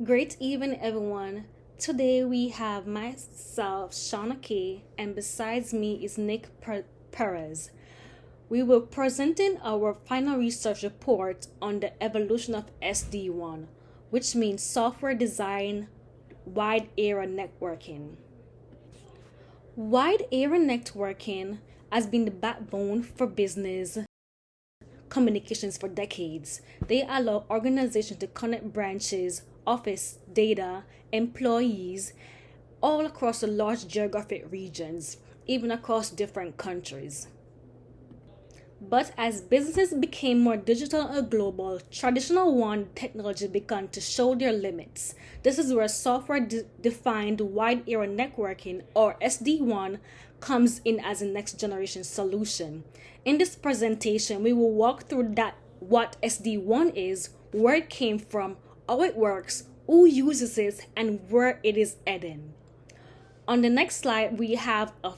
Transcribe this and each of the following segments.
Great evening, everyone. Today we have myself, Shannakay, and besides me is Perez. We will presenting our final research report on the evolution of SD1, which means software design wide area networking. Wide area networking has been the backbone for business communications for decades. They allow organizations to connect branches, office, data, employees all across the large geographic regions, even across different countries. But as businesses became more digital and global, traditional one technology began to show their limits. This is where software defined wide area networking, or SD1, comes in as a next generation solution. In this presentation, we will walk through that what SD1 is, where it came from, how it works, who uses it, and where it is heading. On the next slide, we have a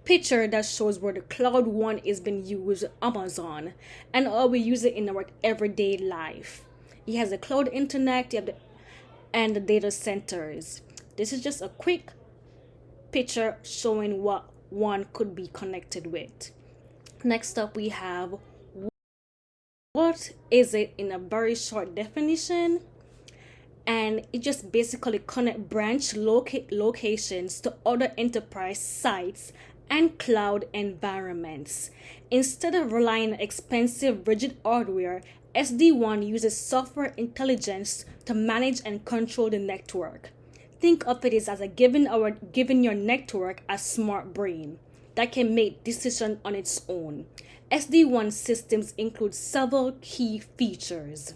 picture that shows where the cloud one is being used Amazon and how we use it in our everyday life. It has a cloud internet and the data centers. This is just a quick picture showing what one could be connected with. Next up, we have what is it in a very short definition, and it just basically connect branch locations to other enterprise sites and cloud environments. Instead of relying on expensive rigid hardware, SD1 uses software intelligence to manage and control the network. Think of it as giving your network a smart brain that can make decisions on its own. SD1 systems include several key features.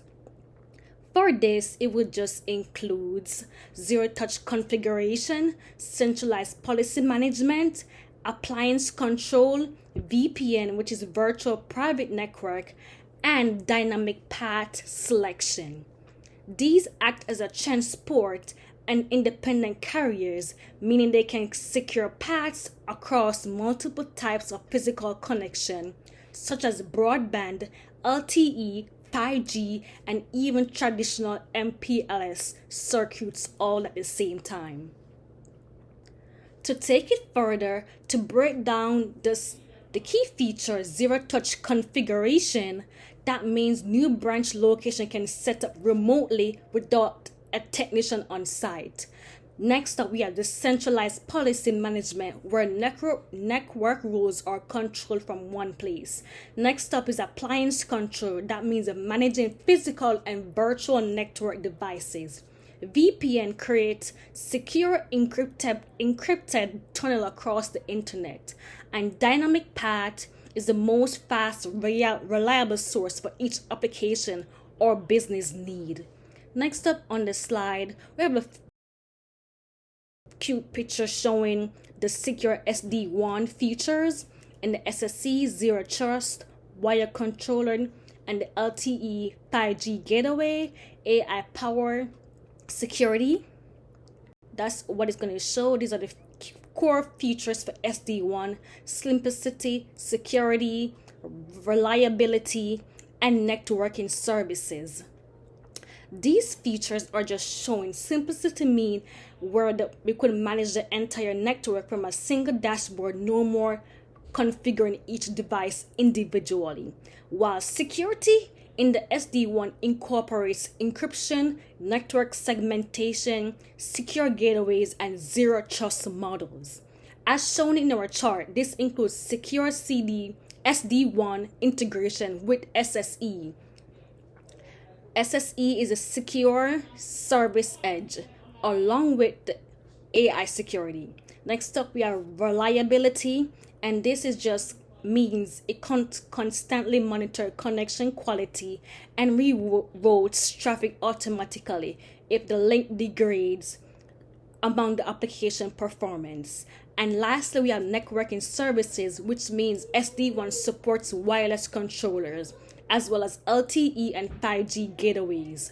For this, it would just includes zero-touch configuration, centralized policy management, appliance control, VPN, which is virtual private network, and dynamic path selection. These act as a transport and independent carriers, meaning they can secure paths across multiple types of physical connection, such as broadband, LTE, 5G, and even traditional MPLS circuits all at the same time. To take it further, to break down the key feature zero-touch configuration, that means new branch location can set up remotely without a technician on site. Next up, we have the centralized policy management where network rules are controlled from one place. Next up is appliance control. That means managing physical and virtual network devices. VPN creates secure encrypted tunnel across the internet, and dynamic path is the most fast, reliable source for each application or business need. Next up on the slide, we have a cute picture showing the secure SD1 features and the SSC, Zero Trust, wire controller, and the LTE 5G gateway, AI power, security. That's what it's going to show. These are the core features for SD1: simplicity, security, reliability, and networking services. These features are just showing simplicity mean where we could manage the entire network from a single dashboard, no more configuring each device individually. While security in the SD1 incorporates encryption, network segmentation, secure gateways, and zero trust models. As shown in our chart, this includes secure SD1 integration with SSE. SSE is a secure service edge along with the AI security. Next up, we have reliability, and this is just means it constantly monitor connection quality and reroutes traffic automatically if the link degrades among the application performance. And lastly, we have networking services, which means SD1 supports wireless controllers as well as LTE and 5G gateways.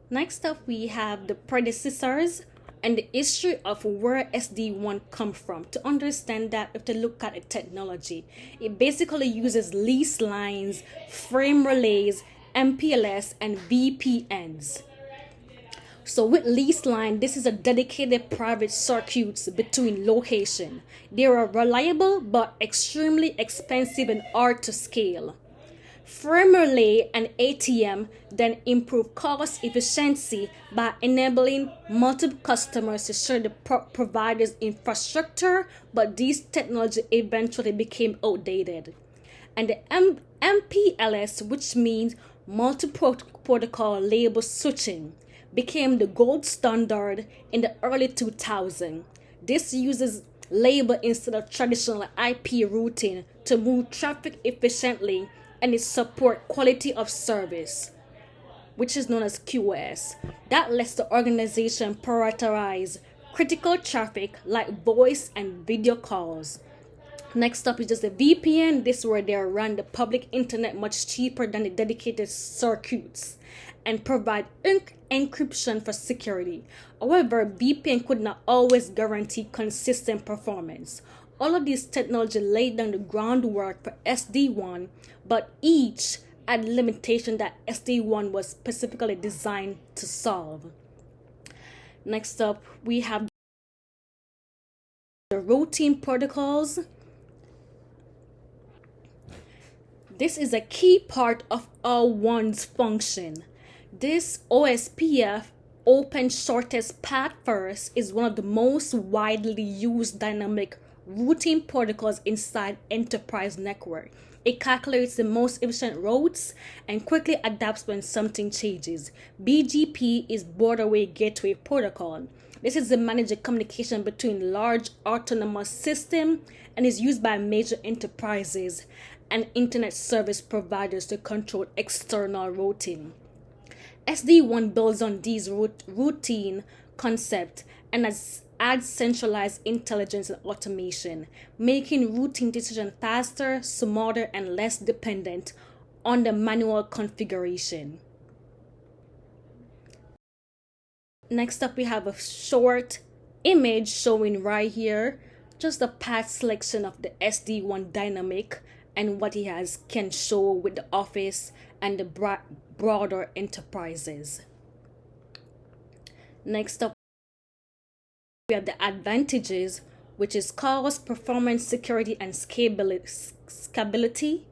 Next up, we have the predecessors and the history of where SD-WAN come from. To understand that, we have to look at the technology. It basically uses lease lines, frame relays, MPLS, and VPNs. So with lease line, this is a dedicated private circuits between location. They are reliable but extremely expensive and hard to scale. Frame relay and ATM then improve cost efficiency by enabling multiple customers to share the provider's infrastructure, but these technology eventually became outdated. And the MPLS, which means multi-protocol label switching, became the gold standard in the early 2000s. This uses label instead of traditional IP routing to move traffic efficiently, and it supports quality of service, which is known as QoS. That lets the organization prioritize critical traffic like voice and video calls. Next up is just the VPN. This is where they run the public internet much cheaper than the dedicated circuits and provide encryption for security. However, VPN could not always guarantee consistent performance. All of these technology laid down the groundwork for SD-WAN, but each had limitation that SD-WAN was specifically designed to solve. Next up, we have the routing protocols. This is a key part of how WANs function. This OSPF, Open Shortest Path First, is one of the most widely used dynamic routing protocols inside enterprise network. It calculates the most efficient routes and quickly adapts when something changes. BGP is Borderway Gateway Protocol. This is to manage the communication between large autonomous systems and is used by major enterprises and internet service providers to control external routing. SD-WAN builds on these routine concept and adds centralized intelligence and automation, making routing decisions faster, smarter, and less dependent on the manual configuration. Next up, we have a short image showing right here just a path selection of the SD-WAN dynamic and what he can show with the office and the broader enterprises. Next up, we have the advantages, which is cost, performance, security, and scalability.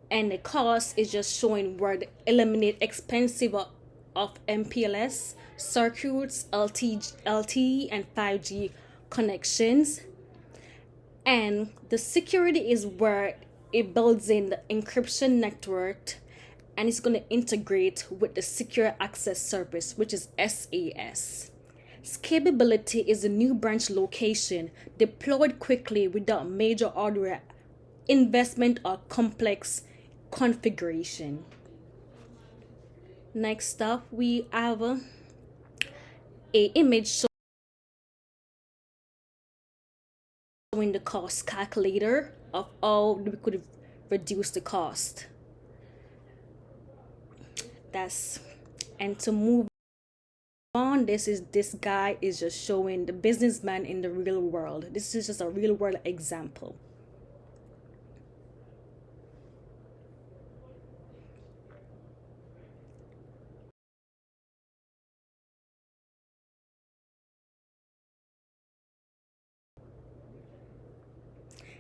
And the cost is just showing where they eliminate expensive of MPLS circuits, LTE, and 5G connections. And the security is where it builds in the encryption network, and it's going to integrate with the secure access service, which is SAS. Scalability is a new branch location deployed quickly without major hardware investment or complex configuration. Next up, we have a image showing the cost calculator of how we could reduce the cost. And to move on, this guy is just showing the businessman in the real world. This is just a real world example.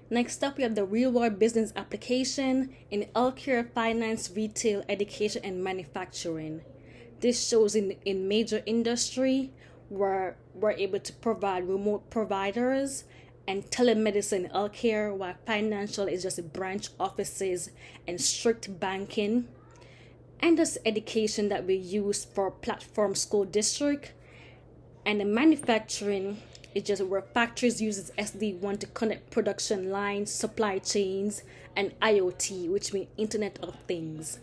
Next up, we have the real-world business application in healthcare, finance, retail, education, and manufacturing. This shows in major industry where we're able to provide remote providers and telemedicine healthcare, while financial is just branch offices and strict banking. And this education that we use for platform school district. And the manufacturing is just where factories uses SD-WAN to connect production lines, supply chains, and IoT, which means Internet of Things.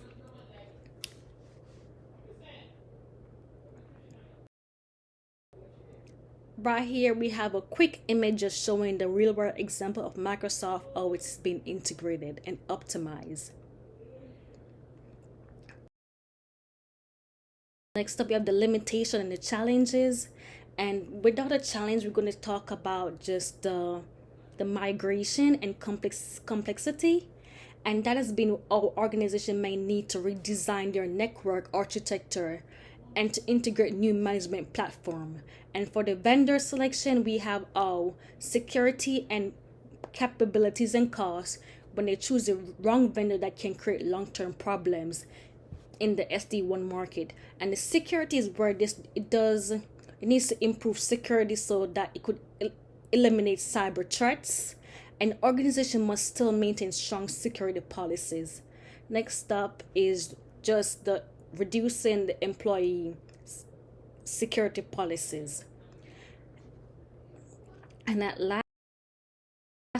Right here, we have a quick image just showing the real-world example of Microsoft, how it's been integrated and optimized. Next up, we have the limitation and the challenges. And without a challenge, we're going to talk about just the migration and complexity. And that has been our organization may need to redesign their network architecture and to integrate new management platform. And for the vendor selection, we have our security and capabilities and costs when they choose the wrong vendor that can create long-term problems in the SD1 market. And the security is where it needs to improve security so that it could eliminate cyber threats. An organization must still maintain strong security policies. Next up is just the reducing the employee security policies. And at last,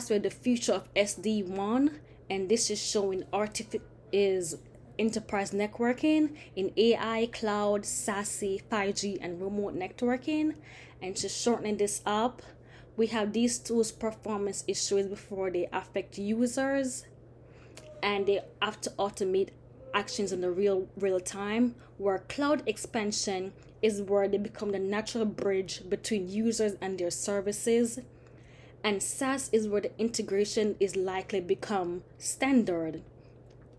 we're the future of SD1, and this is showing is enterprise networking in AI, cloud, SASE, 5G, and remote networking. And to shorten this up, we have these tools performance issues before they affect users, and they have to automate actions in the real time, where cloud expansion is where they become the natural bridge between users and their services, and SaaS is where the integration is likely become standard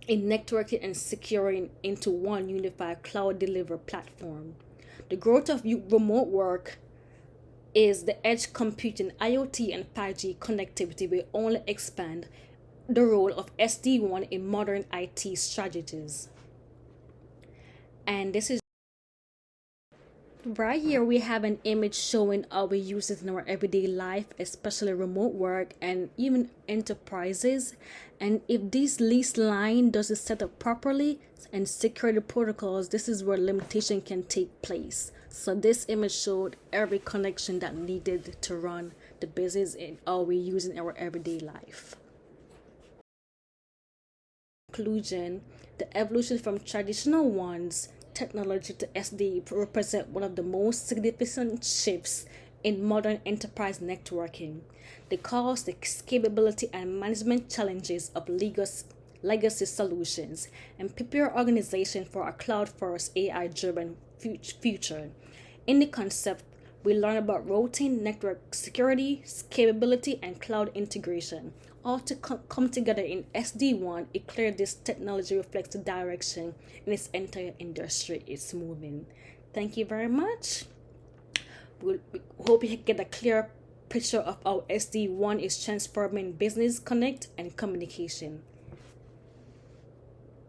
in networking and securing into one unified cloud delivery platform. The growth of remote work is the edge computing, IoT, and 5G connectivity will only expand the role of SD1 in modern IT strategies. And this is right here we have an image showing how we use it in our everyday life, especially remote work and even enterprises. And if this lease line doesn't set up properly and security protocols, this is where limitation can take place. So this image showed every connection that needed to run the business and how we use in our everyday life. Conclusion, the evolution from traditional ones technology to SD represent one of the most significant shifts in modern enterprise networking. The cost, the scalability, and management challenges of legacy solutions and prepare organization for a cloud-first AI-driven future. In the concept, we learn about routing, network security, scalability, and cloud integration. All to come together in SD1, it clear this technology reflects the direction in its entire industry is moving. Thank you very much. We hope you get a clear picture of how SD1 is transforming business, connect, and communication.